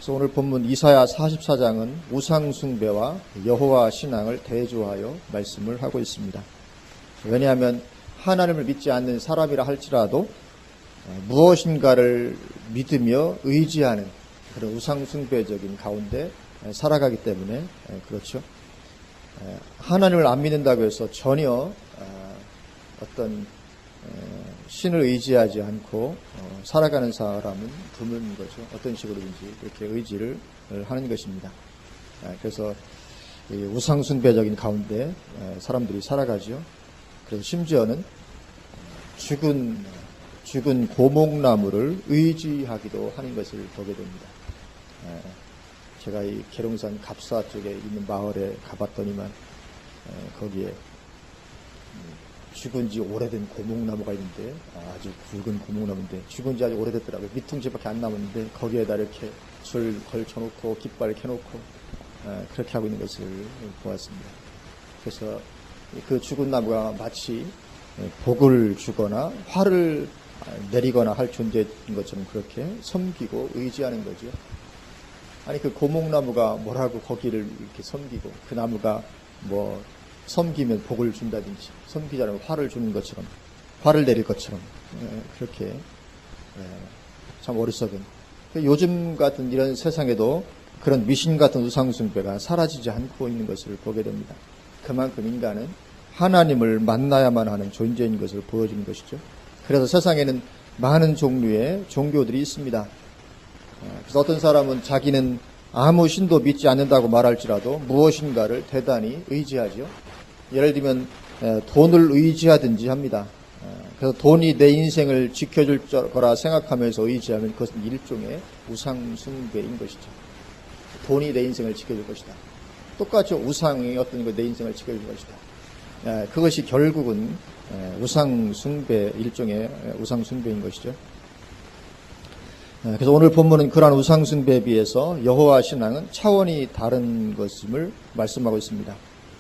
그래서 오늘 본문 이사야 44장은 우상숭배와 여호와 신앙을 대조하여 말씀을 하고 있습니다. 왜냐하면 하나님을 믿지 않는 사람이라 할지라도 무엇인가를 믿으며 의지하는 그런 우상숭배적인 가운데 살아가기 때문에 그렇죠. 하나님을 안 믿는다고 해서 전혀 어떤 신을 의지하지 않고 살아가는 사람은 드문 거죠. 어떤 식으로든지 그렇게 의지를 하는 것입니다. 그래서 우상숭배적인 가운데 사람들이 살아가죠. 그래서 심지어는 죽은 고목나무를 의지하기도 하는 것을 보게 됩니다. 제가 이 계룡산 갑사 쪽에 있는 마을에 가봤더니만 거기에 죽은 지 오래된 고목나무가 있는데 아주 굵은 고목나무인데 죽은 지 아주 오래됐더라고요. 밑둥지밖에 안 남았는데 거기에다 이렇게 줄 걸쳐놓고 깃발을 켜놓고 그렇게 하고 있는 것을 보았습니다. 그래서 그 죽은 나무가 마치 복을 주거나 화를 내리거나 할 존재인 것처럼 그렇게 섬기고 의지하는 거죠. 아니 그 고목나무가 뭐라고 거기를 이렇게 섬기고 그 나무가 뭐 섬기면 복을 준다든지 섬기지 않으면 화를 주는 것처럼 화를 내릴 것처럼 그렇게 참 어리석은 요즘 같은 이런 세상에도 그런 미신 같은 우상숭배가 사라지지 않고 있는 것을 보게 됩니다. 그만큼 인간은 하나님을 만나야만 하는 존재인 것을 보여주는 것이죠. 그래서 세상에는 많은 종류의 종교들이 있습니다. 그래서 어떤 사람은 자기는 아무 신도 믿지 않는다고 말할지라도 무엇인가를 대단히 의지하죠. 예를 들면 돈을 의지하든지 합니다. 그래서 돈이 내 인생을 지켜줄 거라 생각하면서 의지하면 그것은 일종의 우상숭배인 것이죠. 돈이 내 인생을 지켜줄 것이다. 똑같이 우상이 어떤 것 내 인생을 지켜줄 것이다. 그것이 결국은 우상숭배, 일종의 우상숭배인 것이죠. 그래서 오늘 본문은 그러한 우상숭배에 비해서 여호와 신앙은 차원이 다른 것임을 말씀하고 있습니다.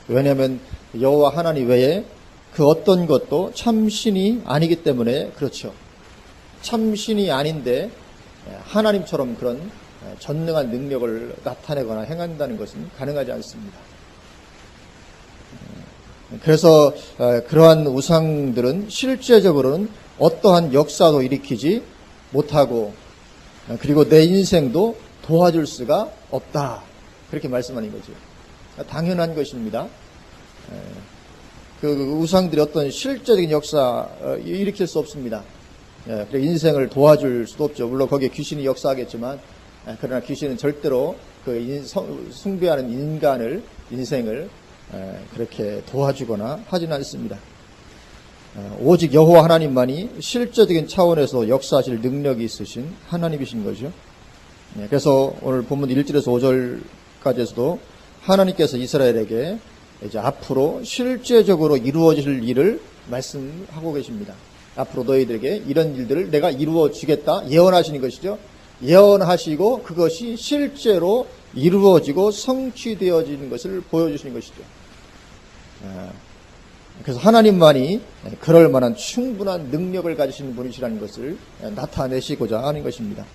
왜냐하면 여호와 하나님 외에 그 어떤 것도 참신이 아니기 때문에 그렇죠. 참신이 아닌데 하나님처럼 그런 전능한 능력을 나타내거나 행한다는 것은 가능하지 않습니다. 그래서 그러한 우상들은 실제적으로는 어떠한 역사도 일으키지 못하고 그리고 내 인생도 도와줄 수가 없다. 그렇게 말씀하는 거죠. 당연한 것입니다. 그 우상들이 어떤 실제적인 역사 일으킬 수 없습니다. 인생을 도와줄 수도 없죠. 물론 거기에 귀신이 역사하겠지만 그러나 귀신은 절대로 그 숭배하는 인생을 그렇게 도와주거나 하지는 않습니다. 오직 여호와 하나님만이 실제적인 차원에서 역사하실 능력이 있으신 하나님이신 거죠. 그래서 오늘 본문 1절에서 5절까지에서도 하나님께서 이스라엘에게 이제 앞으로 실제적으로 이루어질 일을 말씀하고 계십니다. 앞으로 너희들에게 이런 일들을 내가 이루어 주겠다 예언하시는 것이죠. 예언하시고 그것이 실제로 이루어지고 성취되어지는 것을 보여주시는 것이죠. 그래서 하나님만이 그럴 만한 충분한 능력을 가지신 분이시라는 것을 나타내시고자 하는 것입니다.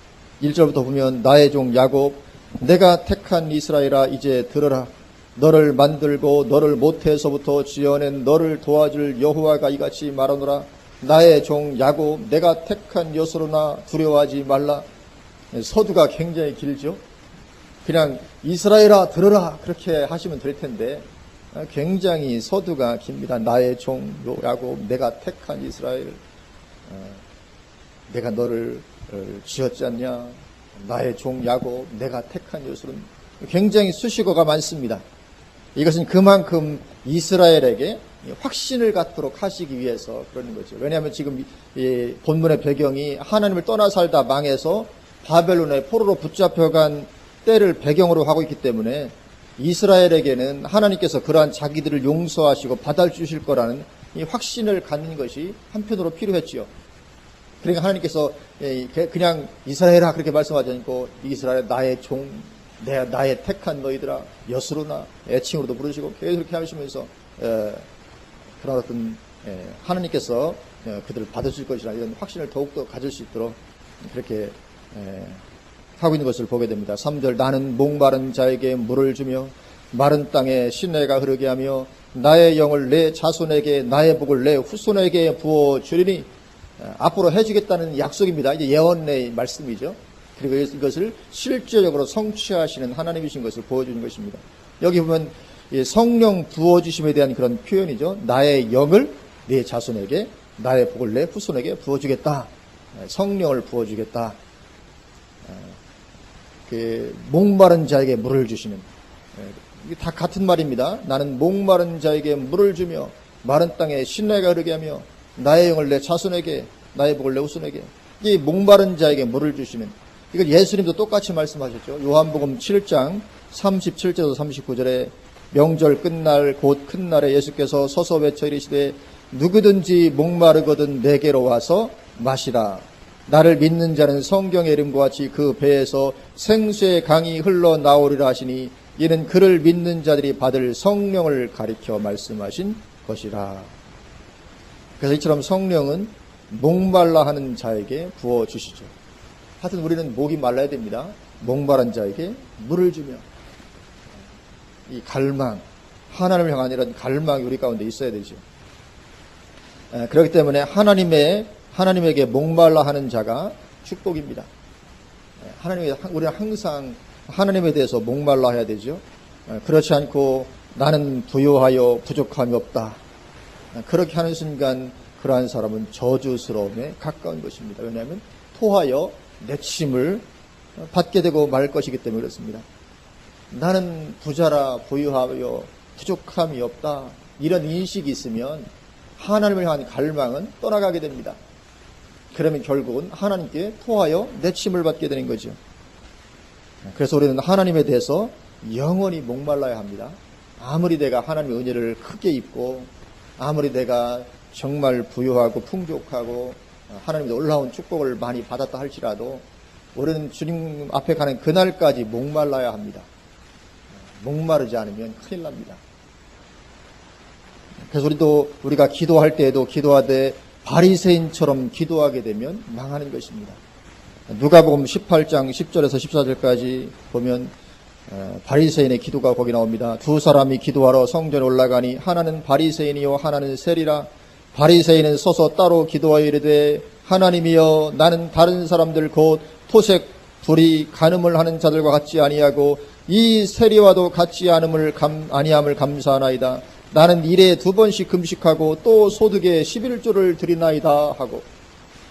1절부터 보면 나의 종 야곱 내가 택한 이스라엘아 이제 들으라. 너를 만들고 너를 모태에서부터 지어낸 너를 도와줄 여호와가 이같이 말하노라. 나의 종 야곱 내가 택한 여호수로나 두려워하지 말라. 서두가 굉장히 길죠. 그냥 이스라엘아 들으라 그렇게 하시면 될 텐데 굉장히 서두가 깁니다. 나의 종 야곱 내가 택한 이스라엘 내가 너를 지었지 않냐. 나의 종 야곱 내가 택한 여호수는 굉장히 수식어가 많습니다. 이것은 그만큼 이스라엘에게 확신을 갖도록 하시기 위해서 그러는 거죠. 왜냐하면 지금 이 본문의 배경이 하나님을 떠나 살다 망해서 바벨론의 포로로 붙잡혀간 때를 배경으로 하고 있기 때문에 이스라엘에게는 하나님께서 그러한 자기들을 용서하시고 받아주실 거라는 이 확신을 갖는 것이 한편으로 필요했지요. 그러니까 하나님께서 그냥 이스라엘아 그렇게 말씀하지 않고 이스라엘 나의 종 나의 택한 너희들아 여수로나 애칭으로도 부르시고 계속 그렇게 하시면서 그런 어떤 하나님께서 그들을 받으실 것이라 이런 확신을 더욱더 가질 수 있도록 그렇게 하고 있는 것을 보게 됩니다. 3절 나는 목마른 자에게 물을 주며 마른 땅에 시내가 흐르게 하며 나의 영을 내 자손에게 나의 복을 내 후손에게 부어주리니 앞으로 해주겠다는 약속입니다. 이제 예언의 말씀이죠. 그리고 이것을 실제적으로 성취하시는 하나님이신 것을 보여주는 것입니다. 여기 보면 성령 부어주심에 대한 그런 표현이죠. 나의 영을 내 자손에게 나의 복을 내 후손에게 부어주겠다. 성령을 부어주겠다. 목마른 자에게 물을 주시는, 이게 다 같은 말입니다. 나는 목마른 자에게 물을 주며 마른 땅에 신내가 흐르게 하며 나의 영을 내 자손에게 나의 복을 내 후손에게. 이 목마른 자에게 물을 주시는, 이걸 예수님도 똑같이 말씀하셨죠. 요한복음 7장 37절에서 39절에 명절 끝날 곧 큰 날에 예수께서 서서 외쳐 이르시되 누구든지 목마르거든 내게로 와서 마시라. 나를 믿는 자는 성경의 이름과 같이 그 배에서 생수의 강이 흘러나오리라 하시니 이는 그를 믿는 자들이 받을 성령을 가리켜 말씀하신 것이라. 그래서 이처럼 성령은 목말라 하는 자에게 부어주시죠. 하여튼 우리는 목이 말라야 됩니다. 목마른 자에게 물을 주며, 이 갈망, 하나님을 향한 이런 갈망이 우리 가운데 있어야 되죠. 그렇기 때문에 하나님에게 목말라 하는 자가 축복입니다. 우리는 항상 하나님에 대해서 목말라 해야 되죠. 그렇지 않고 나는 부요하여 부족함이 없다. 그렇게 하는 순간 그러한 사람은 저주스러움에 가까운 것입니다. 왜냐하면 토하여 내침을 받게 되고 말 것이기 때문에 그렇습니다. 나는 부자라 부유하여 부족함이 없다. 이런 인식이 있으면 하나님을 향한 갈망은 떠나가게 됩니다. 그러면 결국은 하나님께 토하여 내침을 받게 되는 거죠. 그래서 우리는 하나님에 대해서 영원히 목말라야 합니다. 아무리 내가 하나님의 은혜를 크게 입고 아무리 내가 정말 부유하고 풍족하고 하나님의 놀라운 축복을 많이 받았다 할지라도 우리는 주님 앞에 가는 그날까지 목말라야 합니다. 목마르지 않으면 큰일 납니다. 그래서 우리가 기도할 때에도 기도하되 바리새인처럼 기도하게 되면 망하는 것입니다. 누가복음 18장 10절에서 14절까지 보면 바리새인의 기도가 거기 나옵니다. 두 사람이 기도하러 성전에 올라가니 하나는 바리새인이요 하나는 세리라. 바리새인은 서서 따로 기도하여 이르되 하나님이여 나는 다른 사람들 곧 토색 불의 간음을 하는 자들과 같지 아니하고 이 세리와도 같지 아니함을 감사하나이다. 나는 일에 2번씩 금식하고 또 소득에 11조를 드리나이다 하고.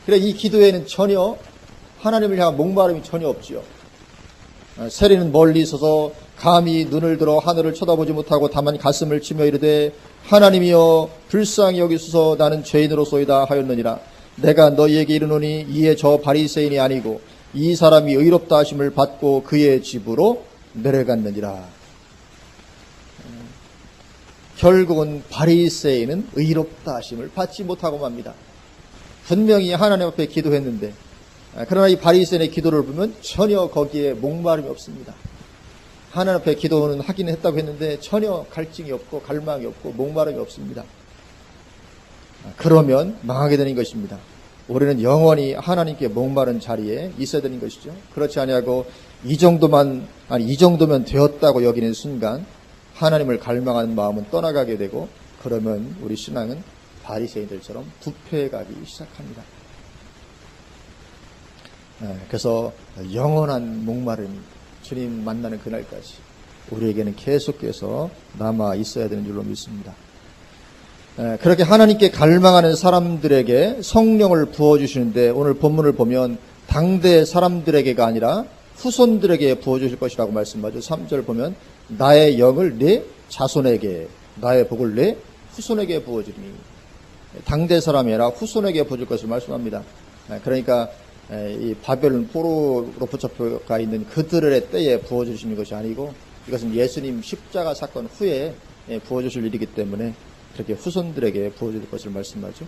그래 이 기도에는 전혀 하나님을 향한 목마름이 전혀 없지요. 세리는 멀리 있어서 감히 눈을 들어 하늘을 쳐다보지 못하고 다만 가슴을 치며 이르되 하나님이여 불쌍히 여기소서 나는 죄인으로소이다 하였느니라. 내가 너희에게 이르노니 이에 저 바리새인이 아니고 이 사람이 의롭다 하심을 받고 그의 집으로 내려갔느니라. 결국은 바리새인은 의롭다 하심을 받지 못하고 맙니다. 분명히 하나님 앞에 기도했는데 그러나 이 바리새인의 기도를 보면 전혀 거기에 목마름이 없습니다. 하나님 앞에 기도는 하긴 했다고 했는데 전혀 갈증이 없고 갈망이 없고 목마름이 없습니다. 그러면 망하게 되는 것입니다. 우리는 영원히 하나님께 목마른 자리에 있어야 되는 것이죠. 그렇지 아니하고 이 정도면 되었다고 여기는 순간 하나님을 갈망하는 마음은 떠나가게 되고 그러면 우리 신앙은 바리새인들처럼 부패해가기 시작합니다. 그래서 영원한 목마름이 주님 만나는 그날까지 우리에게는 계속해서 남아 있어야 되는 줄로 믿습니다. 그렇게 하나님께 갈망하는 사람들에게 성령을 부어주시는데 오늘 본문을 보면 당대 사람들에게가 아니라 후손들에게 부어주실 것이라고 말씀하죠. 3절 보면 나의 영을 내 자손에게 나의 복을 내 후손에게 부어주리니 당대 사람이 아니라 후손에게 부어줄 것을 말씀합니다. 그러니까 이 바벨론 포로로 붙잡혀가 있는 그들의 때에 부어주시는 것이 아니고 이것은 예수님 십자가 사건 후에 부어주실 일이기 때문에 그렇게 후손들에게 부어줄 것을 말씀하죠.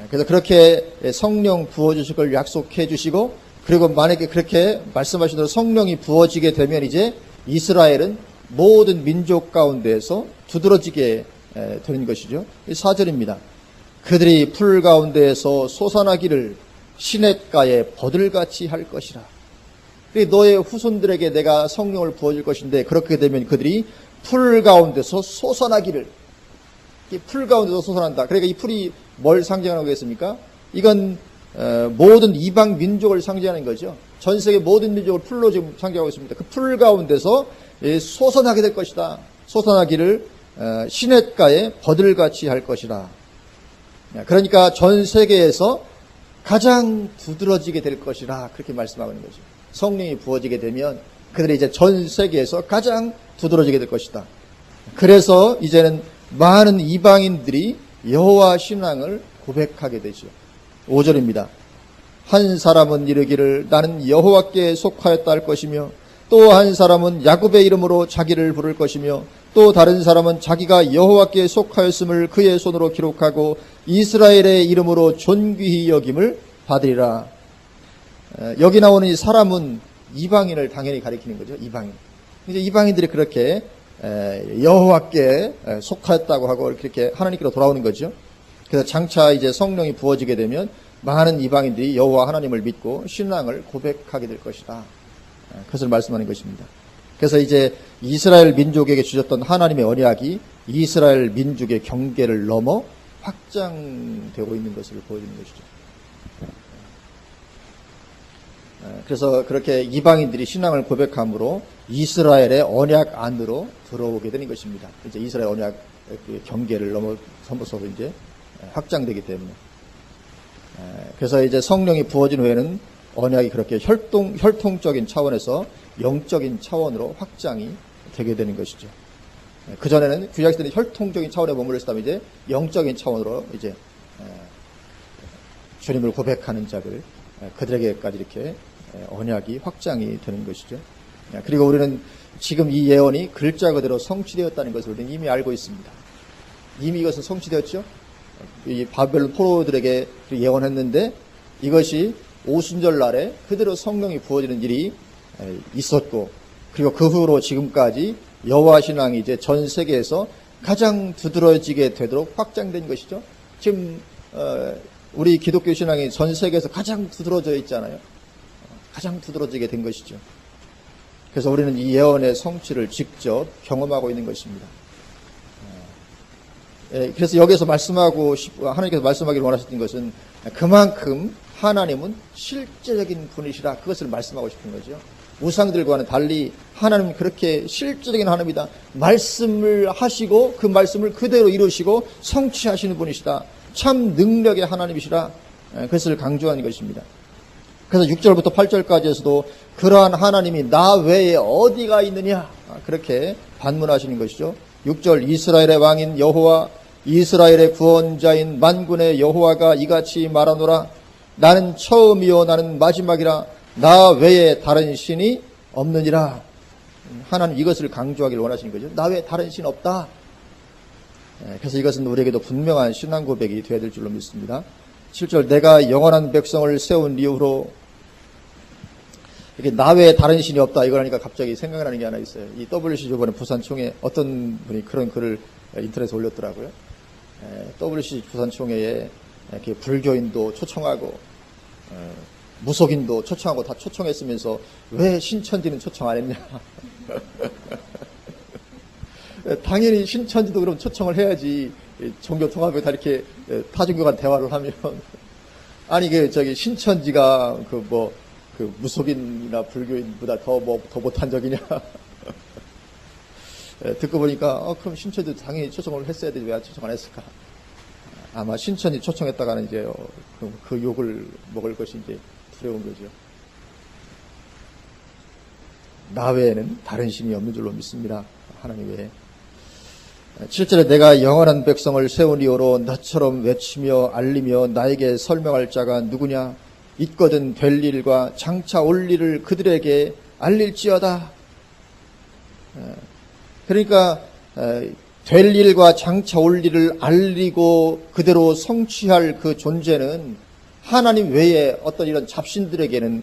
그래서 그렇게 성령 부어주실 걸 약속해 주시고 그리고 만약에 그렇게 말씀하신 대로 성령이 부어지게 되면 이제 이스라엘은 모든 민족 가운데에서 두드러지게 되는 것이죠. 4절입니다. 그들이 풀 가운데에서 솟아나기를 시냇가에 버들같이 할 것이라. 너의 후손들에게 내가 성령을 부어줄 것인데 그렇게 되면 그들이 풀 가운데서 솟아나기를. 풀 가운데서 솟아난다. 그러니까 이 풀이 뭘 상징하는 거겠습니까? 이건 모든 이방 민족을 상징하는 거죠. 전 세계 모든 민족을 풀로 지금 상징하고 있습니다. 그 풀 가운데서 솟아나게 될 것이다. 솟아나기를 시냇가에 버들같이 할 것이다. 그러니까 전 세계에서 가장 두드러지게 될 것이라 그렇게 말씀하고 있는 거죠. 성령이 부어지게 되면 그들이 이제 전 세계에서 가장 두드러지게 될 것이다. 그래서 이제는 많은 이방인들이 여호와 신앙을 고백하게 되죠. 5절입니다. 한 사람은 이르기를 나는 여호와께 속하였다 할 것이며 또 한 사람은 야곱의 이름으로 자기를 부를 것이며 또 다른 사람은 자기가 여호와께 속하였음을 그의 손으로 기록하고 이스라엘의 이름으로 존귀히 여김을 받으리라. 여기 나오는 이 사람은 이방인을 당연히 가리키는 거죠. 이방인. 이제 이방인들이 그렇게 여호와께 속하였다고 하고 이렇게 하나님께로 돌아오는 거죠. 그래서 장차 이제 성령이 부어지게 되면 많은 이방인들이 여호와 하나님을 믿고 신앙을 고백하게 될 것이다. 그것을 말씀하는 것입니다. 그래서 이제 이스라엘 민족에게 주셨던 하나님의 언약이 이스라엘 민족의 경계를 넘어 확장되고 있는 것을 보여주는 것이죠. 그래서 그렇게 이방인들이 신앙을 고백함으로 이스라엘의 언약 안으로 들어오게 되는 것입니다. 이제 이스라엘 언약 경계를 넘어서서 이제 확장되기 때문에. 그래서 이제 성령이 부어진 후에는 언약이 그렇게 혈통적인 차원에서 영적인 차원으로 확장이 되게 되는 것이죠. 그전에는 구약시대는 혈통적인 차원에 머물러 있었다면 이제 영적인 차원으로 이제 주님을 고백하는 자들, 그들에게까지 이렇게 언약이 확장이 되는 것이죠. 그리고 우리는 지금 이 예언이 글자 그대로 성취되었다는 것을 우리는 이미 알고 있습니다. 이미 이것은 성취되었죠. 이 바벨론 포로들에게 예언했는데 이것이 오순절 날에 그대로 성령이 부어지는 일이 있었고, 그리고 그 후로 지금까지 여호와 신앙이 이제 전 세계에서 가장 두드러지게 되도록 확장된 것이죠. 지금 우리 기독교 신앙이 전 세계에서 가장 두드러져 있잖아요. 가장 두드러지게 된 것이죠. 그래서 우리는 이 예언의 성취를 직접 경험하고 있는 것입니다. 그래서 여기서 하나님께서 말씀하기를 원하셨던 것은 그만큼 하나님은 실제적인 분이시라, 그것을 말씀하고 싶은 거죠. 우상들과는 달리 하나님은 그렇게 실제적인 하나님이다. 말씀을 하시고 그 말씀을 그대로 이루시고 성취하시는 분이시다. 참 능력의 하나님이시라, 그것을 강조하는 것입니다. 그래서 6절부터 8절까지에서도 그러한 하나님이 나 외에 어디가 있느냐, 그렇게 반문하시는 것이죠. 6절 이스라엘의 왕인 여호와, 이스라엘의 구원자인 만군의 여호와가 이같이 말하노라. 나는 처음이요 나는 마지막이라. 나 외에 다른 신이 없느니라. 하나님 이것을 강조하기를 원하시는 거죠. 나 외에 다른 신 없다. 그래서 이것은 우리에게도 분명한 신앙 고백이 되어야 될 줄로 믿습니다. 7절 내가 영원한 백성을 세운 이후로, 이렇게 나 외에 다른 신이 없다 이거라니까 갑자기 생각나는 게 하나 있어요. 이 WC 저번에 부산총회 어떤 분이 그런 글을 인터넷에 올렸더라고요. WC 부산총회에 이렇게 불교인도 초청하고 무속인도 초청하고 다 초청했으면서 왜 신천지는 초청 안 했냐. 당연히 신천지도 그럼 초청을 해야지. 종교 통합에 다 이렇게 타종교 간 대화를 하면 아니 신천지가 그 무속인이나 불교인보다 더 못한 적이냐. 듣고 보니까 그럼 신천지도 당연히 초청을 했어야 되지 왜 초청 안 했을까. 아마 신천지 초청했다가는 이제 그 욕을 먹을 것이 이제 두려운 거죠. 나 외에는 다른 신이 없는 줄로 믿습니다. 하나님 외에. 7절에 내가 영원한 백성을 세운 이후로 너처럼 외치며 알리며 나에게 설명할 자가 누구냐. 있거든 될 일과 장차 올 일을 그들에게 알릴지어다. 그러니까 될 일과 장차 올 일을 알리고 그대로 성취할 그 존재는 하나님 외에 어떤 이런 잡신들에게는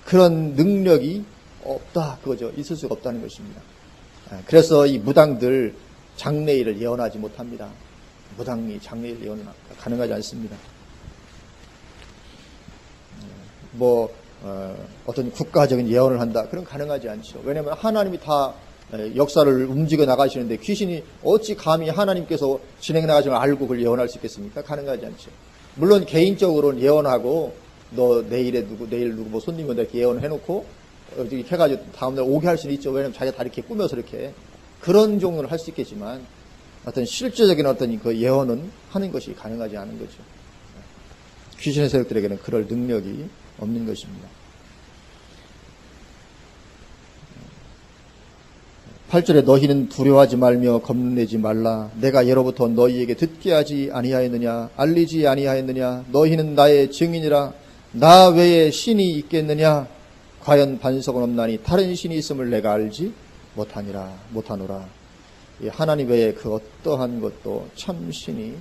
그런 능력이 없다, 그거죠. 있을 수가 없다는 것입니다. 그래서 이 무당들 장래일을 예언하지 못합니다. 무당이 장래일 예언은 가능하지 않습니다. 어떤 국가적인 예언을 한다. 그런 가능하지 않죠. 왜냐하면 하나님이 다 역사를 움직여 나가시는데 귀신이 어찌 감히 하나님께서 진행 나가시는 걸 알고 그걸 예언할 수 있겠습니까? 가능하지 않죠. 물론 개인적으로는 예언하고 너 내일 누구 뭐 손님 온다 이렇게 예언해놓고 이렇게 해가지고 다음날 오게 할 수는 있죠. 왜냐하면 자기가 다 이렇게 꾸며서 이렇게 그런 종류는 할 수 있겠지만 어떤 실제적인 어떤 그 예언은 하는 것이 가능하지 않은 거죠. 귀신의 세력들에게는 그럴 능력이 없는 것입니다. 8절에 너희는 두려워하지 말며 겁내지 말라. 내가 예로부터 너희에게 듣게 하지 아니하였느냐 알리지 아니하였느냐 너희는 나의 증인이라. 나 외에 신이 있겠느냐 과연 반석은 없나니 다른 신이 있음을 내가 알지 못하노라. 하나님 외에 그 어떠한 것도 참 신이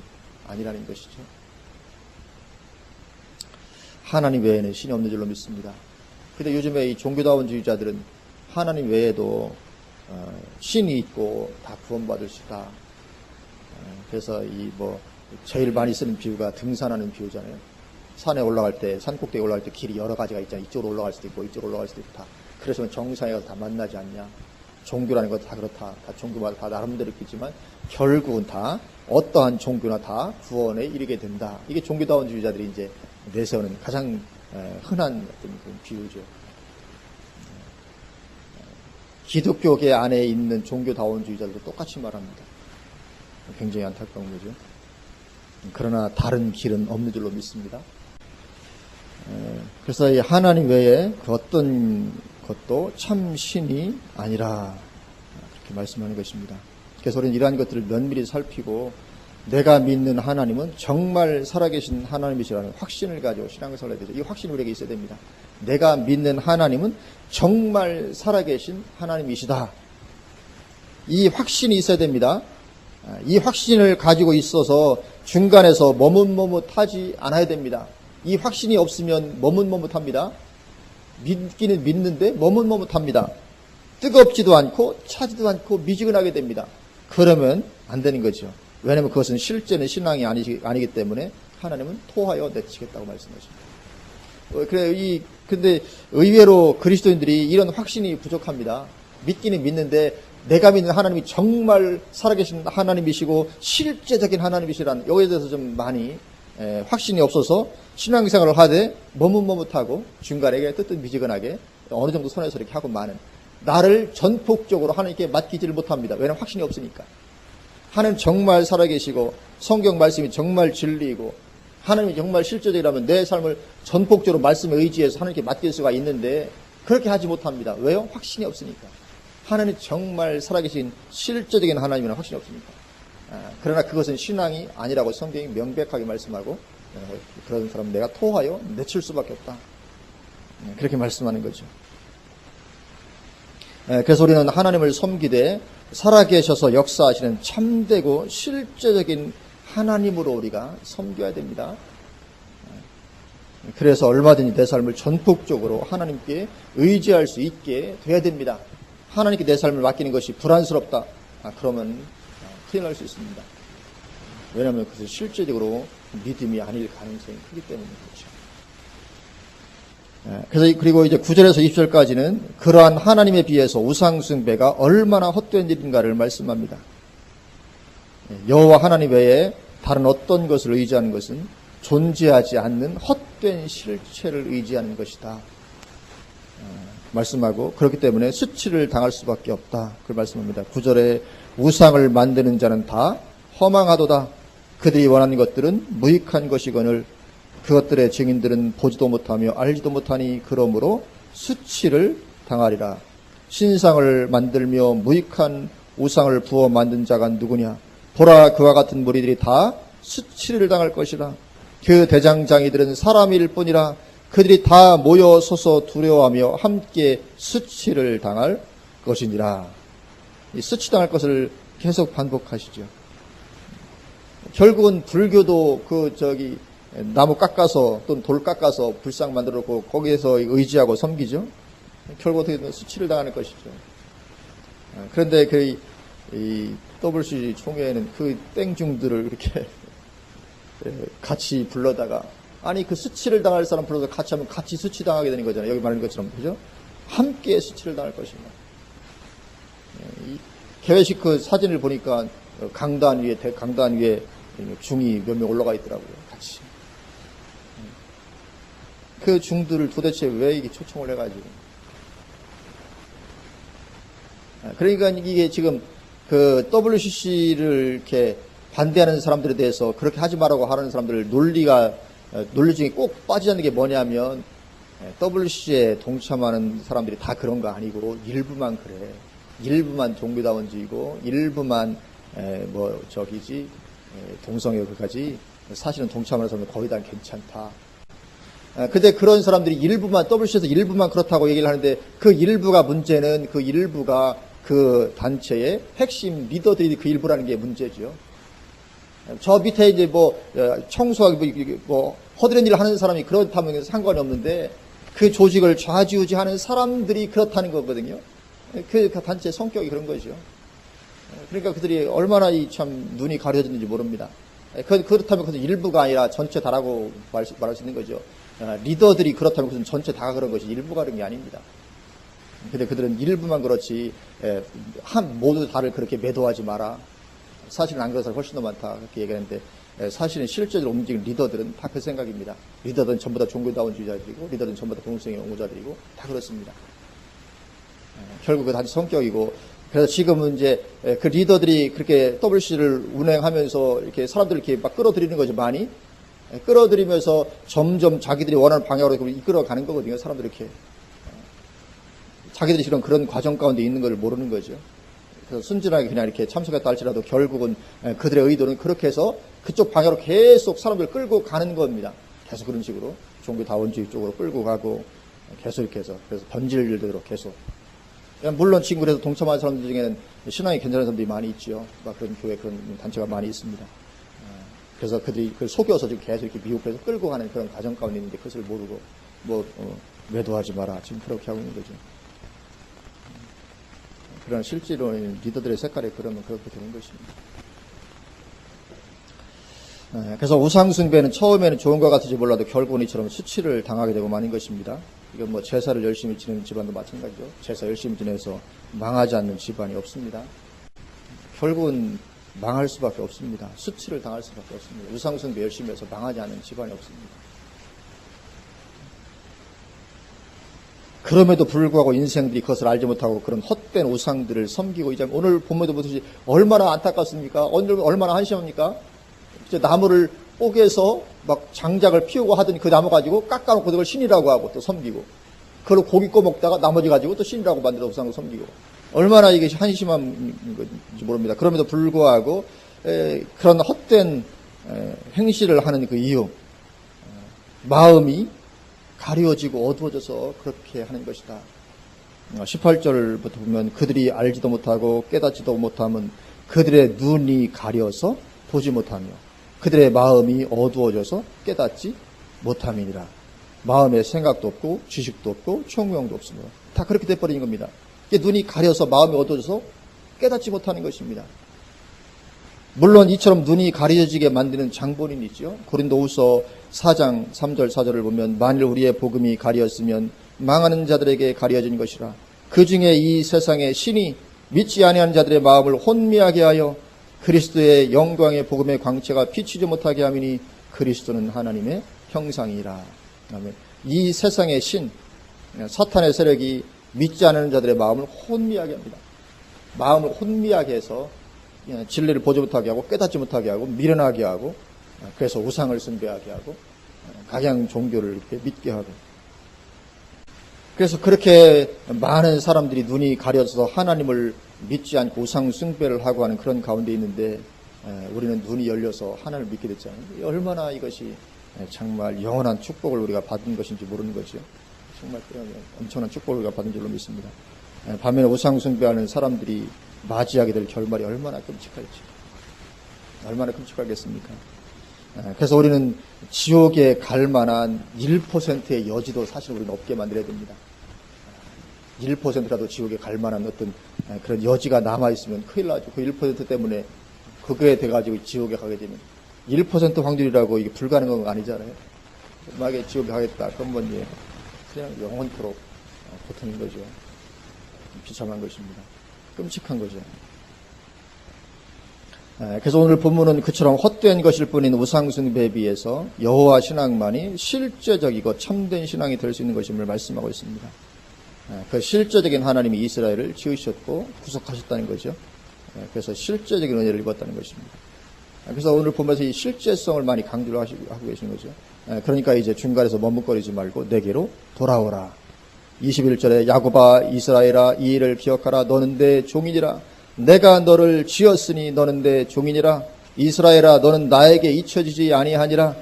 아니라는 것이죠. 하나님 외에는 신이 없는 줄로 믿습니다. 근데 요즘에 이 종교다원주의자들은 하나님 외에도 신이 있고 다 구원받을 수 있다. 그래서 제일 많이 쓰는 비유가 등산하는 비유잖아요. 산에 올라갈 때, 산꼭대기에 올라갈 때 길이 여러 가지가 있잖아요. 이쪽으로 올라갈 수도 있고 이쪽으로 올라갈 수도 있고 다. 그래서 정상에 가서 다 만나지 않냐. 종교라는 것 다 그렇다. 다 종교마다 다 나름대로 있겠지만 결국은 다 어떠한 종교나 다 구원에 이르게 된다. 이게 종교다원주의자들이 이제 내세우는 가장 흔한 어떤 그런 비유죠. 기독교계 안에 있는 종교다원주의자들도 똑같이 말합니다. 굉장히 안타까운 거죠. 그러나 다른 길은 없는 줄로 믿습니다. 그래서 이 하나님 외에 그 어떤 것도 참 신이 아니라 그렇게 말씀하는 것입니다. 그래서 우리는 이러한 것들을 면밀히 살피고 내가 믿는 하나님은 정말 살아계신 하나님이시라는 확신을 가지고 신앙을 살아야 되죠. 이 확신이 우리에게 있어야 됩니다. 내가 믿는 하나님은 정말 살아계신 하나님이시다. 이 확신이 있어야 됩니다. 이 확신을 가지고 있어서 중간에서 머뭇머뭇하지 않아야 됩니다. 이 확신이 없으면 머뭇머뭇합니다. 믿기는 믿는데 머뭇머뭇합니다. 뜨겁지도 않고 차지도 않고 미지근하게 됩니다. 그러면 안 되는 거죠. 왜냐하면 그것은 실제는 신앙이 아니기 때문에 하나님은 토하여 내치겠다고 말씀하십니다. 근데 의외로 그리스도인들이 이런 확신이 부족합니다. 믿기는 믿는데 내가 믿는 하나님이 정말 살아계신 하나님이시고 실제적인 하나님이시라는 여기에 대해서 좀 많이 확신이 없어서 신앙생활을 하되 머뭇머뭇하고 중간에 뜨뜻미지근하게 어느 정도 선에서 이렇게 하고 많은 나를 전폭적으로 하나님께 맡기지를 못합니다. 왜냐하면 확신이 없으니까. 하나님 정말 살아계시고 성경 말씀이 정말 진리이고 하나님이 정말 실제적이라면 내 삶을 전폭적으로 말씀에 의지해서 하나님께 맡길 수가 있는데 그렇게 하지 못합니다. 왜요? 확신이 없으니까. 하나님 정말 살아계신 실제적인 하나님이라는 확신이 없으니까. 그러나 그것은 신앙이 아니라고 성경이 명백하게 말씀하고 그런 사람 내가 토하여 내칠 수밖에 없다. 그렇게 말씀하는 거죠. 그래서 우리는 하나님을 섬기되 살아계셔서 역사하시는 참되고 실제적인 하나님으로 우리가 섬겨야 됩니다. 그래서 얼마든지 내 삶을 전폭적으로 하나님께 의지할 수 있게 돼야 됩니다. 하나님께 내 삶을 맡기는 것이 불안스럽다. 그러면 큰일 날 수 있습니다. 왜냐하면 그것은 실제적으로 믿음이 아닐 가능성이 크기 때문이죠. 그래서 그리고 이제 9절에서 20절까지는 그러한 하나님에 비해서 우상숭배가 얼마나 헛된 일인가를 말씀합니다. 여호와 하나님 외에 다른 어떤 것을 의지하는 것은 존재하지 않는 헛된 실체를 의지하는 것이다. 말씀하고 그렇기 때문에 수치를 당할 수밖에 없다. 그걸 말씀합니다. 9절에 우상을 만드는 자는 다 허망하도다. 그들이 원하는 것들은 무익한 것이거늘 그것들의 증인들은 보지도 못하며 알지도 못하니 그러므로 수치를 당하리라. 신상을 만들며 무익한 우상을 부어 만든 자가 누구냐. 보라 그와 같은 무리들이 다 수치를 당할 것이라. 그 대장장이들은 사람일 뿐이라. 그들이 다 모여 서서 두려워하며 함께 수치를 당할 것이니라. 이 수치당할 것을 계속 반복하시죠. 결국은 불교도 나무 깎아서 또는 돌 깎아서 불상 만들어 놓고 거기에서 의지하고 섬기죠. 결국 어떻게 보면 수치를 당하는 것이죠. 그런데 이 WCG 총회에는 그 땡중들을 이렇게 같이 불러다가 아니 그 수치를 당할 사람 불러서 같이 하면 같이 수치당하게 되는 거잖아요. 여기 말하는 것처럼. 그죠? 함께 수치를 당할 것입니다. 이 개회식 그 사진을 보니까 강단 위에 중이 몇 명 올라가 있더라고요. 같이. 그 중들을 도대체 왜 이게 초청을 해가지고. 그러니까 이게 지금 그 WCC를 이렇게 반대하는 사람들에 대해서 그렇게 하지 말라고 하는 사람들 논리 중에 꼭 빠지지 않는 게 뭐냐면 WCC에 동참하는 사람들이 다 그런 거 아니고 일부만 그래. 일부만 종교다원주의고 일부만 동성애 그까지 사실은 동참하는 사람들 거의 다 괜찮다. 근데 그런 사람들이 일부만 WCC에서 일부만 그렇다고 얘기를 하는데 그 일부가 문제는 그 일부가 그 단체의 핵심 리더들이 그 일부라는 게 문제죠. 저 밑에 이제 청소하고 허드렛 일을 하는 사람이 그렇다면 상관이 없는데 그 조직을 좌지우지하는 사람들이 그렇다는 거거든요. 그 단체의 성격이 그런 거죠. 그러니까 그들이 얼마나 참 눈이 가려졌는지 모릅니다. 그렇다면 그것은 일부가 아니라 전체 다라고 말할 수 있는 거죠. 리더들이 그렇다면 그것은 전체 다가 그런 것이 일부가 그런 게 아닙니다. 근데 그들은 일부만 그렇지 모두 다를 그렇게 매도하지 마라. 사실은 안 그런 사람이 훨씬 더 많다. 그렇게 얘기하는데 사실은 실제로 움직이는 리더들은 다 그 생각입니다. 리더들은 전부 다 종교다원주의자들이고 리더들은 전부 다 동성애 옹호자들이고 다 그렇습니다. 결국 그 단지 성격이고 그래서 지금은 이제 그 리더들이 그렇게 WC를 운행하면서 이렇게 사람들을 이렇게 막 끌어들이는 거죠. 많이 끌어들이면서 점점 자기들이 원하는 방향으로 이끌어가는 거거든요. 사람들이 이렇게 자기들이 지금 그런 과정 가운데 있는 걸 모르는 거죠. 그래서 순진하게 그냥 이렇게 참석했다 할지라도 결국은 그들의 의도는 그렇게 해서 그쪽 방향으로 계속 사람들을 끌고 가는 겁니다. 계속 그런 식으로 종교다원주의 쪽으로 끌고 가고 계속 이렇게 해서 그래서 번질대로 계속. 물론 지금 그래서 동참하는 사람들 중에는 신앙이 괜찮은 사람들이 많이 있죠. 막 그런 교회 그런 단체가 많이 있습니다. 그래서 그들이 그걸 속여서 지금 계속 이렇게 미혹해서 끌고 가는 그런 과정 가운데 있는데 그것을 모르고 매도하지 마라. 지금 그렇게 하고 있는 거죠. 그러나 실제로 리더들의 색깔이 그러면 그렇게 되는 것입니다. 그래서 우상숭배는 처음에는 좋은 것 같을지 몰라도 결국은 이처럼 수치를 당하게 되고 마는 것입니다. 이건 제사를 열심히 지내는 집안도 마찬가지죠. 제사 열심히 지내서 망하지 않는 집안이 없습니다. 결국은 망할 수밖에 없습니다. 수치를 당할 수밖에 없습니다. 우상숭배 열심히 해서 망하지 않는 집안이 없습니다. 그럼에도 불구하고 인생들이 그것을 알지 못하고 그런 헛된 우상들을 섬기고 있자면 오늘 본문에도 보듯이 얼마나 안타깝습니까? 얼마나 한심합니까? 나무를 뽀개서 막 장작을 피우고 하더니 그 나무 가지고 깎아놓고 그걸 신이라고 하고 또 섬기고 그걸로 고기 꺼먹다가 나머지 가지고 또 신이라고 만들어 우상을 섬기고 얼마나 이게 한심한지 모릅니다. 그럼에도 불구하고 그런 헛된 행실을 하는 그 이유 마음이 가려지고 어두워져서 그렇게 하는 것이다. 18절부터 보면 그들이 알지도 못하고 깨닫지도 못하면 그들의 눈이 가려서 보지 못하며 그들의 마음이 어두워져서 깨닫지 못함이니라. 마음에 생각도 없고 지식도 없고 총명도 없습니다. 다 그렇게 돼버린 겁니다. 눈이 가려서 마음이 어두워져서 깨닫지 못하는 것입니다. 물론 이처럼 눈이 가려지게 만드는 장본인이 있죠. 고린도후서 4장 3절 4절을 보면 만일 우리의 복음이 가려졌으면 망하는 자들에게 가려진 것이라. 그 중에 이 세상의 신이 믿지 아니하는 자들의 마음을 혼미하게 하여 그리스도의 영광의 복음의 광채가 비치지 못하게 함이니 그리스도는 하나님의 형상이라. 이 세상의 신, 사탄의 세력이 믿지 않는 자들의 마음을 혼미하게 합니다. 마음을 혼미하게 해서 진리를 보지 못하게 하고 깨닫지 못하게 하고 미련하게 하고 그래서 우상을 숭배하게 하고 각양 종교를 이렇게 믿게 하고 그래서 그렇게 많은 사람들이 눈이 가려져서 하나님을 믿지 않고 우상 숭배를 하고 하는 그런 가운데 있는데 우리는 눈이 열려서 하나님을 믿게 됐잖아요. 얼마나 이것이 정말 영원한 축복을 우리가 받은 것인지 모르는 거죠. 정말 엄청난 축복을 우리가 받은 줄로 믿습니다. 반면에 우상 숭배하는 사람들이 맞이하게 될 결말이 얼마나 끔찍할지 얼마나 끔찍하겠습니까? 그래서 우리는 지옥에 갈 만한 1%의 여지도 사실 우리는 없게 만들어야 됩니다. 1%라도 지옥에 갈 만한 어떤 그런 여지가 남아있으면 큰일 나죠. 그 1% 때문에 그거에 돼가지고 지옥에 가게 되면 1% 확률이라고 이게 불가능한 건 아니잖아요. 만약에 지옥에 가겠다. 그러면 그냥 영원토록 고통인 거죠. 비참한 것입니다. 끔찍한 거죠. 그래서 오늘 본문은 그처럼 헛된 것일 뿐인 우상숭배에 비해서 여호와 신앙만이 실제적이고 참된 신앙이 될 수 있는 것임을 말씀하고 있습니다. 그 실제적인 하나님이 이스라엘을 지으셨고 구속하셨다는 거죠. 그래서 실제적인 은혜를 입었다는 것입니다. 그래서 오늘 보면서 이 실제성을 많이 강조를 하고 계시는 거죠. 그러니까 이제 중간에서 머뭇거리지 말고 내게로 돌아오라. 21절에 야곱아 이스라엘아 이 일을 기억하라. 너는 내 종이니라. 내가 너를 지었으니 너는 내 종이니라. 이스라엘아 너는 나에게 잊혀지지 아니하리라.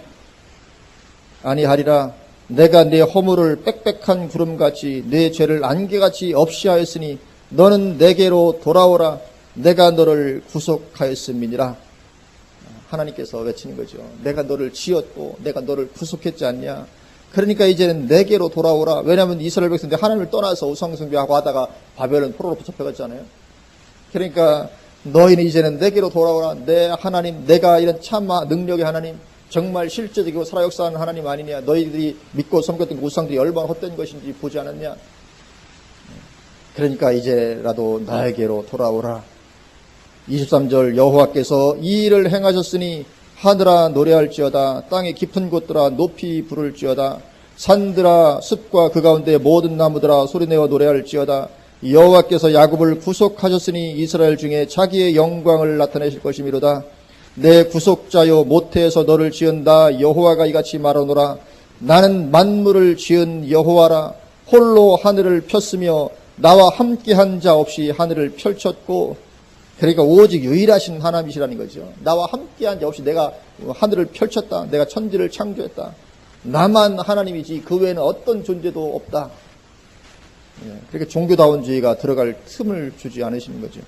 내가 네 허물을 빽빽한 구름같이 네 죄를 안개같이 없이 하였으니 너는 내게로 돌아오라. 내가 너를 구속하였음이니라. 하나님께서 외치는 거죠. 내가 너를 지었고 내가 너를 구속했지 않냐. 그러니까 이제는 내게로 돌아오라. 왜냐하면 이스라엘 백성들이 하나님을 떠나서 우상숭배하고 하다가 바벨론 포로로 붙잡혀갔잖아요. 그러니까 너희는 이제는 내게로 돌아오라. 내 하나님, 내가 이런 참 능력의 하나님, 정말 실제적이고 살아역사하는 하나님 아니냐. 너희들이 믿고 섬겼던 우상들이 얼마나 헛된 것인지 보지 않았냐. 그러니까 이제라도 나에게로 돌아오라. 23절 여호와께서 이 일을 행하셨으니 하늘아 노래할지어다. 땅의 깊은 곳들아 높이 부를지어다. 산들아 숲과 그 가운데 모든 나무들아 소리내어 노래할지어다. 여호와께서 야곱을 구속하셨으니 이스라엘 중에 자기의 영광을 나타내실 것이미로다. 내 구속자여 모태에서 너를 지은다. 여호와가 이같이 말하노라. 나는 만물을 지은 여호와라. 홀로 하늘을 폈으며 나와 함께한 자 없이 하늘을 펼쳤고. 그러니까 오직 유일하신 하나님이시라는 거죠. 나와 함께한 자 없이 내가 하늘을 펼쳤다. 내가 천지를 창조했다. 나만 하나님이지 그 외에는 어떤 존재도 없다. 그렇게 종교다운주의가 들어갈 틈을 주지 않으시는 거죠.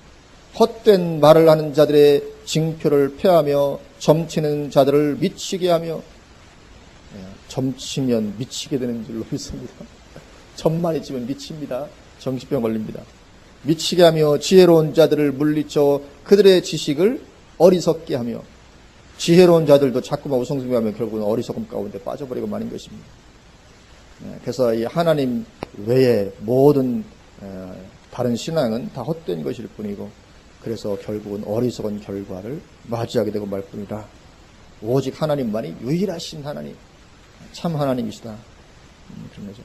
헛된 말을 하는 자들의 징표를 폐하며 점치는 자들을 미치게 하며, 점치면 미치게 되는 줄로 믿습니다. 점만 있으면 미칩니다. 정신병 걸립니다. 미치게 하며 지혜로운 자들을 물리쳐 그들의 지식을 어리석게 하며, 지혜로운 자들도 자꾸만 우상숭배하면 결국은 어리석음 가운데 빠져버리고 마는 것입니다. 그래서 이 하나님 외에 모든 다른 신앙은 다 헛된 것일 뿐이고, 그래서 결국은 어리석은 결과를 맞이하게 되고 말 뿐이라. 오직 하나님만이 유일하신 하나님, 참 하나님이시다. 그런 거죠.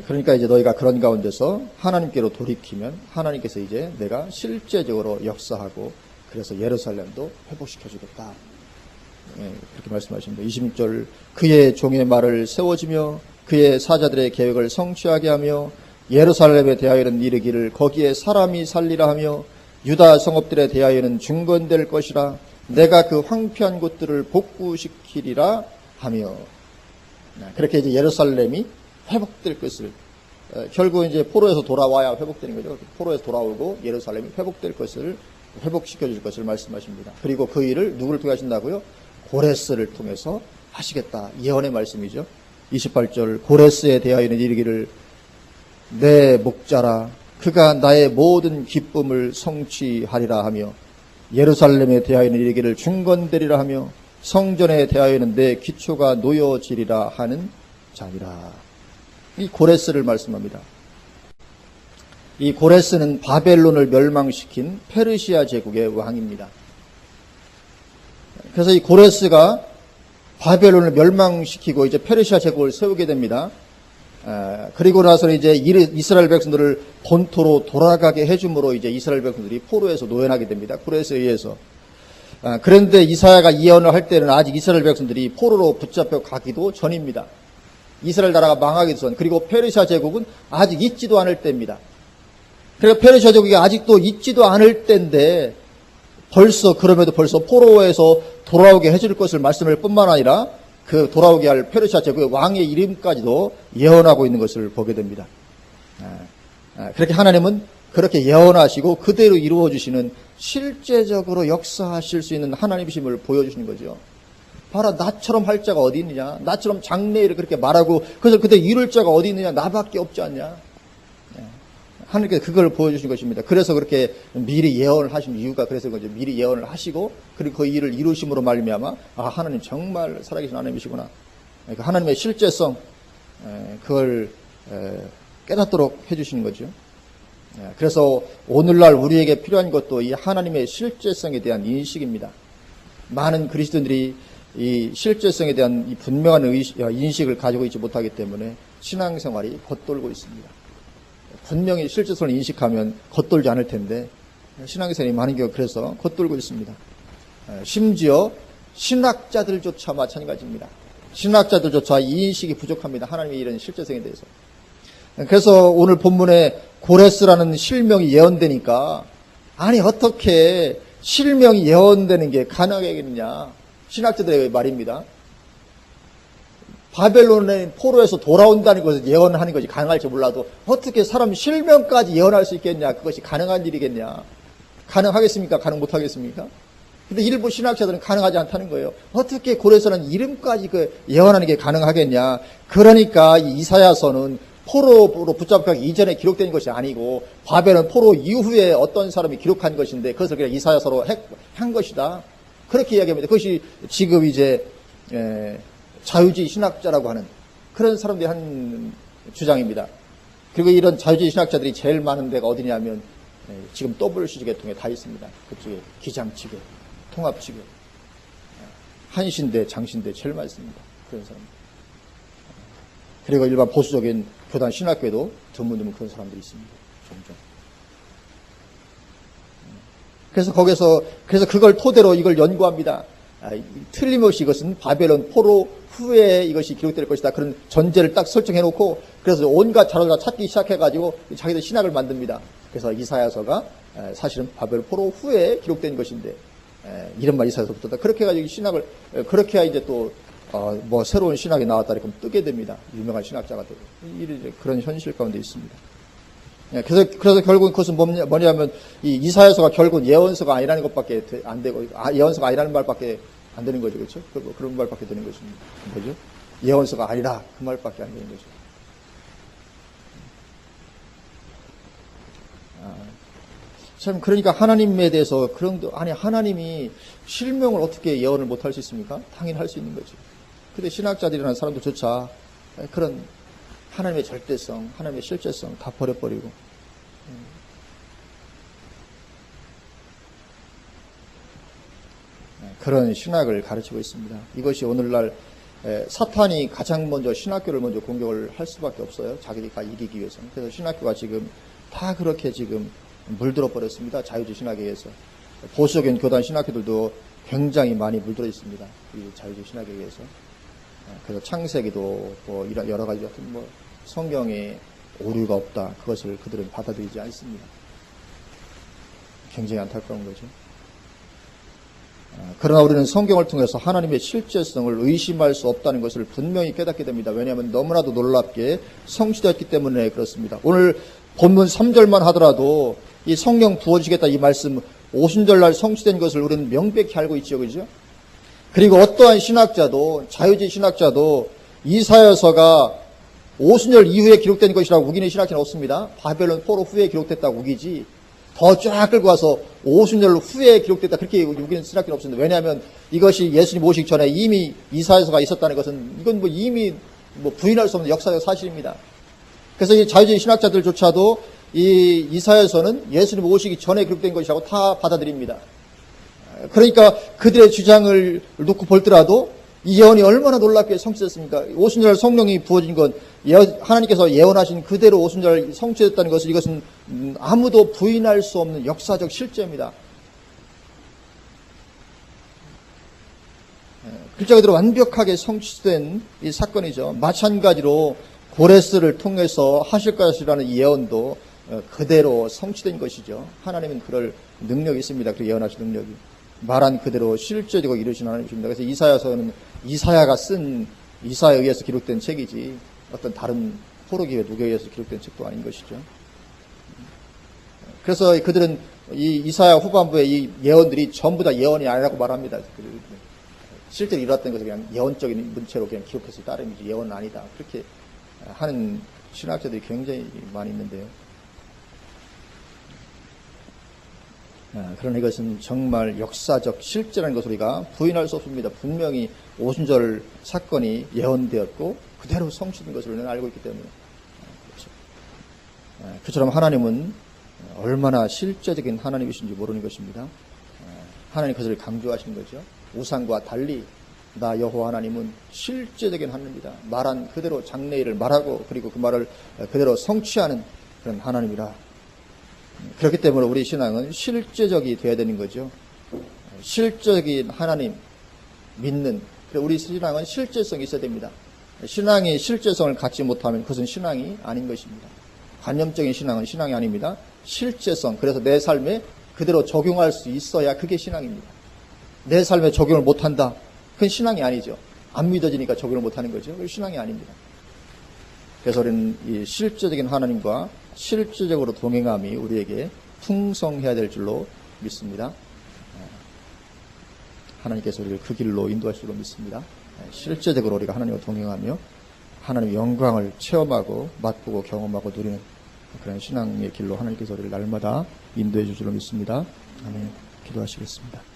그러니까 이제 너희가 그런 가운데서 하나님께로 돌이키면 하나님께서 이제 내가 실제적으로 역사하고 그래서 예루살렘도 회복시켜주겠다. 그렇게 말씀하십니다. 26절 그의 종의 말을 세워지며 그의 사자들의 계획을 성취하게 하며 예루살렘에 대하여는 이르기를 거기에 사람이 살리라 하며 유다 성읍들에 대하여는 중건될 것이라. 내가 그 황폐한 곳들을 복구시키리라 하며. 그렇게 이제 예루살렘이 회복될 것을, 결국 이제 포로에서 돌아와야 회복되는 거죠. 포로에서 돌아오고 예루살렘이 회복될 것을, 회복시켜 줄 것을 말씀하십니다. 그리고 그 일을 누구를 통해 하신다고요? 고레스를 통해서 하시겠다. 예언의 말씀이죠. 28절 고레스에 대하여는 이르기를 내 목자라 그가 나의 모든 기쁨을 성취하리라 하며 예루살렘에 대하여는 이르기를 중건되리라 하며 성전에 대하여는 내 기초가 놓여지리라 하는 자니라. 이 고레스를 말씀합니다. 이 고레스는 바벨론을 멸망시킨 페르시아 제국의 왕입니다. 그래서 이 고레스가 바벨론을 멸망시키고 이제 페르시아 제국을 세우게 됩니다. 그리고 나서 이제 이스라엘 백성들을 본토로 돌아가게 해줌으로 이제 이스라엘 백성들이 포로에서 노연하게 됩니다. 고레스에 의해서. 그런데 이사야가 예언을 할 때는 아직 이스라엘 백성들이 포로로 붙잡혀 가기도 전입니다. 이스라엘 나라가 망하기도 전. 그리고 페르시아 제국은 아직 있지도 않을 때입니다. 그러니까 페르시아 제국이 아직도 있지도 않을 때인데 그럼에도 벌써 포로에서 돌아오게 해줄 것을 말씀할 뿐만 아니라 그 돌아오게 할 페르시아 제국의 왕의 이름까지도 예언하고 있는 것을 보게 됩니다. 그렇게 하나님은 그렇게 예언하시고 그대로 이루어주시는 실제적으로 역사하실 수 있는 하나님이심을 보여주시는 거죠. 봐라, 나처럼 할 자가 어디 있느냐? 나처럼 장래일을 그렇게 말하고 그래서 그때 이룰 자가 어디 있느냐? 나밖에 없지 않냐? 하나님께서 그걸 보여주신 것입니다. 그래서 그렇게 미리 예언을 하신 이유가 그래서 그죠. 미리 예언을 하시고 그리고 그 일을 이루심으로 말미암아 하나님 정말 살아계신 하나님이시구나. 그 하나님의 실제성 그걸 깨닫도록 해주시는 거죠. 그래서 오늘날 우리에게 필요한 것도 이 하나님의 실제성에 대한 인식입니다. 많은 그리스도인들이 이 실제성에 대한 이 분명한 인식을 가지고 있지 못하기 때문에 신앙생활이 겉돌고 있습니다. 분명히 실제성을 인식하면 겉돌지 않을 텐데 신앙생활이 많은 경우 그래서 겉돌고 있습니다. 심지어 신학자들조차 마찬가지입니다. 신학자들조차 이 인식이 부족합니다. 하나님의 이런 실제성에 대해서. 그래서 오늘 본문에 고레스라는 실명이 예언되니까 아니 어떻게 실명이 예언되는 게 가능하겠느냐. 신학자들의 말입니다. 바벨론의 포로에서 돌아온다는 것을 예언하는 것이 가능할지 몰라도 어떻게 사람 실명까지 예언할 수 있겠냐. 그것이 가능한 일이겠냐. 가능하겠습니까? 가능 못하겠습니까? 근데 일부 신학자들은 가능하지 않다는 거예요. 어떻게 고레스라는 이름까지 예언하는 게 가능하겠냐. 그러니까 이 이사야서는 포로로 붙잡히기 이전에 기록된 것이 아니고 바벨론 포로 이후에 어떤 사람이 기록한 것인데 그것을 그냥 이사야서로 한 것이다. 그렇게 이야기합니다. 그것이 지금 이제 자유주의 신학자라고 하는 그런 사람들이 한 주장입니다. 그리고 이런 자유주의 신학자들이 제일 많은 데가 어디냐면 지금 WCG 계통에 다 있습니다. 그쪽에 기장측에 통합측에 한신대 장신대 제일 많습니다. 그런 사람. 그리고 일반 보수적인 교단 신학교에도 드문드문 그런 사람들이 있습니다. 종종. 그래서 그걸 토대로 이걸 연구합니다. 틀림없이 이것은 바벨론 포로 후에 이것이 기록될 것이다. 그런 전제를 딱 설정해 놓고 그래서 온갖 자료를 찾기 시작해가지고 자기들 신학을 만듭니다. 그래서 이사야서가 사실은 바벨론 포로 후에 기록된 것인데 이런 말 이사야서 붙었다. 그렇게 해가지고 신학을 그렇게 해야 이제 또 뭐 새로운 신학이 나왔다 이렇게 뜨게 됩니다. 유명한 신학자가 되고 그런 현실 가운데 있습니다. 그래서 결국 그것은 뭐냐면 이 이사야서가 결국 예언서가 아니라는 것밖에 안 되고 예언서가 아니라는 말밖에 안 되는 거죠, 그렇죠? 그런 말밖에 되는 것입니다. 뭐죠? 예언서가 아니라 그 말밖에 안 되는 거죠. 참 그러니까 하나님에 대해서 아니 하나님이 실명을 어떻게 예언을 못할 수 있습니까? 당연히 할 수 있는 거죠. 근데 신학자들이라는 사람들조차 그런 하나님의 절대성, 하나님의 실제성 다 버려버리고 그런 신학을 가르치고 있습니다. 이것이 오늘날 사탄이 가장 먼저 신학교를 먼저 공격을 할 수밖에 없어요. 자기가 이기기 위해서는. 그래서 신학교가 지금 다 그렇게 지금 물들어 버렸습니다. 자유주의 신학에 의해서. 보수적인 교단 신학교들도 굉장히 많이 물들어 있습니다. 이 자유주의 신학에 의해서. 그래서 창세기도 뭐 여러 가지 같은 뭐 성경에 오류가 없다. 그것을 그들은 받아들이지 않습니다. 굉장히 안타까운 거죠. 그러나 우리는 성경을 통해서 하나님의 실제성을 의심할 수 없다는 것을 분명히 깨닫게 됩니다. 왜냐하면 너무나도 놀랍게 성취되었기 때문에 그렇습니다. 오늘 본문 3절만 하더라도 이 성령 부어지겠다 이 말씀 오순절날 성취된 것을 우리는 명백히 알고 있죠. 그죠? 그리고 어떠한 신학자도 자유주의 신학자도 이사야서가 오순절 이후에 기록된 것이라고 우기는 신학자는 없습니다. 바벨론 포로 후에 기록됐다고 우기지 더 쫙 끌고 와서 오순절 후에 기록됐다 그렇게 우기는 신학자는 없습니다. 왜냐하면 이것이 예수님 오시기 전에 이미 이사야서가 있었다는 것은 이건 뭐 이미 뭐 부인할 수 없는 역사적 사실입니다. 그래서 이 자유주의 신학자들조차도 이 이사야서는 예수님 오시기 전에 기록된 것이라고 다 받아들입니다. 그러니까 그들의 주장을 놓고 볼더라도 이 예언이 얼마나 놀랍게 성취됐습니까? 오순절 성령이 부어진 건 하나님께서 예언하신 그대로 오순절 성취됐다는 것을 이것은 아무도 부인할 수 없는 역사적 실제입니다. 글자 그대로 완벽하게 성취된 이 사건이죠. 마찬가지로 고레스를 통해서 하실 것이라는 이 예언도 그대로 성취된 것이죠. 하나님은 그럴 능력이 있습니다. 그 예언하신 능력이. 말한 그대로 실제적으로 이루신 하나님이십니다. 그래서 이사야서는 이사야가 쓴 이사야에 의해서 기록된 책이지 어떤 다른 포로기회 누구에 의해서 기록된 책도 아닌 것이죠. 그래서 그들은 이 이사야 후반부의 이 예언들이 전부 다 예언이 아니라고 말합니다. 실제로 일어났던 것을 그냥 예언적인 문체로 그냥 기록해서 따름이지 예언은 아니다. 그렇게 하는 신학자들이 굉장히 많이 있는데요. 그러나 이것은 정말 역사적 실제라는 것을 우리가 부인할 수 없습니다. 분명히 오순절 사건이 예언되었고 그대로 성취된 것을 우리는 알고 있기 때문에 그렇죠. 그처럼 하나님은 얼마나 실제적인 하나님이신지 모르는 것입니다. 하나님 그것을 강조하시는 거죠. 우상과 달리 나 여호와 하나님은 실제적인 하나님이다. 말한 그대로 장래일을 말하고 그리고 그 말을 그대로 성취하는 그런 하나님이라. 그렇기 때문에 우리 신앙은 실제적이 되어야 되는 거죠. 실제적인 하나님 믿는, 우리 신앙은 실제성이 있어야 됩니다. 신앙이 실제성을 갖지 못하면 그것은 신앙이 아닌 것입니다. 관념적인 신앙은 신앙이 아닙니다. 실제성, 그래서 내 삶에 그대로 적용할 수 있어야 그게 신앙입니다. 내 삶에 적용을 못한다, 그건 신앙이 아니죠. 안 믿어지니까 적용을 못하는 거죠. 그건 신앙이 아닙니다. 그래서 우리는 이 실제적인 하나님과 실제적으로 동행함이 우리에게 풍성해야 될 줄로 믿습니다. 하나님께서 우리를 그 길로 인도하실 줄로 믿습니다. 실제적으로 우리가 하나님과 동행하며 하나님의 영광을 체험하고 맛보고 경험하고 누리는 그런 신앙의 길로 하나님께서 우리를 날마다 인도해 주실 줄로 믿습니다. 아멘. 기도하시겠습니다.